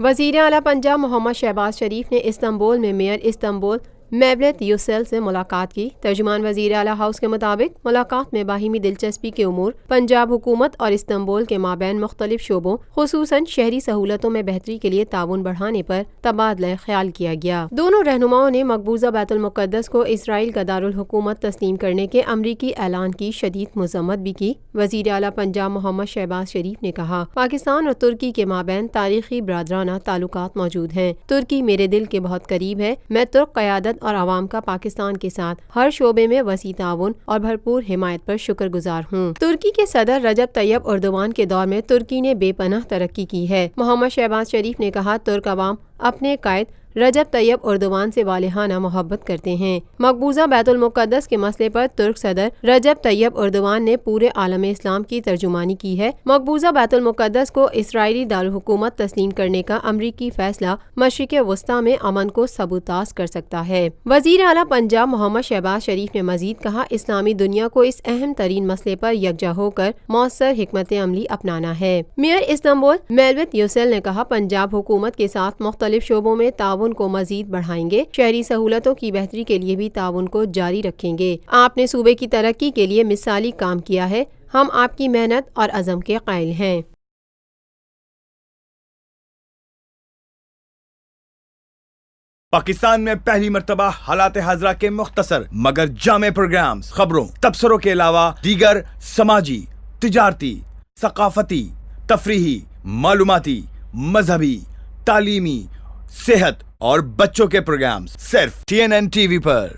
وزیر اعلیٰ پنجاب محمد شہباز شریف نے استنبول میں میئر استنبول میولت یوسیل سے ملاقات کی۔ ترجمان وزیر اعلیٰ ہاؤس کے مطابق ملاقات میں باہمی دلچسپی کے امور، پنجاب حکومت اور استنبول کے مابین مختلف شعبوں خصوصاً شہری سہولتوں میں بہتری کے لیے تعاون بڑھانے پر تبادلہ خیال کیا گیا۔ دونوں رہنماؤں نے مقبوضہ بیت المقدس کو اسرائیل کا دارالحکومت تسلیم کرنے کے امریکی اعلان کی شدید مذمت بھی کی۔ وزیر اعلیٰ پنجاب محمد شہباز شریف نے کہا، پاکستان اور ترکی کے مابین تاریخی برادرانہ تعلقات موجود ہیں۔ ترکی میرے دل کے بہت قریب ہے۔ میں ترک قیادت اور عوام کا پاکستان کے ساتھ ہر شعبے میں وسیع تعاون اور بھرپور حمایت پر شکر گزار ہوں۔ ترکی کے صدر رجب طیب اردوان کے دور میں ترکی نے بے پناہ ترقی کی ہے۔ محمد شہباز شریف نے کہا، ترک عوام اپنے قائد رجب طیب اردوان سے والہانہ محبت کرتے ہیں۔ مقبوضہ بیت المقدس کے مسئلے پر ترک صدر رجب طیب اردوان نے پورے عالم اسلام کی ترجمانی کی ہے۔ مقبوضہ بیت المقدس کو اسرائیلی دارالحکومت تسلیم کرنے کا امریکی فیصلہ مشرق وسطیٰ میں امن کو سبوتاژ کر سکتا ہے۔ وزیر اعلیٰ پنجاب محمد شہباز شریف نے مزید کہا، اسلامی دنیا کو اس اہم ترین مسئلے پر یکجا ہو کر مؤثر حکمت عملی اپنانا ہے۔ میئر استنبول میولت یوسیل نے کہا، پنجاب حکومت کے ساتھ مختلف شعبوں میں تعاون کو مزید بڑھائیں گے، شہری سہولتوں کی بہتری کے لیے بھی تعاون کو جاری رکھیں گے۔ آپ نے صوبے کی ترقی کے لیے مثالی کام کیا ہے، ہم آپ کی محنت اور عزم کے قائل ہیں۔ پاکستان میں پہلی مرتبہ حالات حاضرہ کے مختصر مگر جامع پروگرامز، خبروں، تبصروں کے علاوہ دیگر سماجی، تجارتی، ثقافتی، تفریحی، معلوماتی، مذہبی، تعلیمی، صحت اور بچوں کے پروگرامز صرف TNN TV پر۔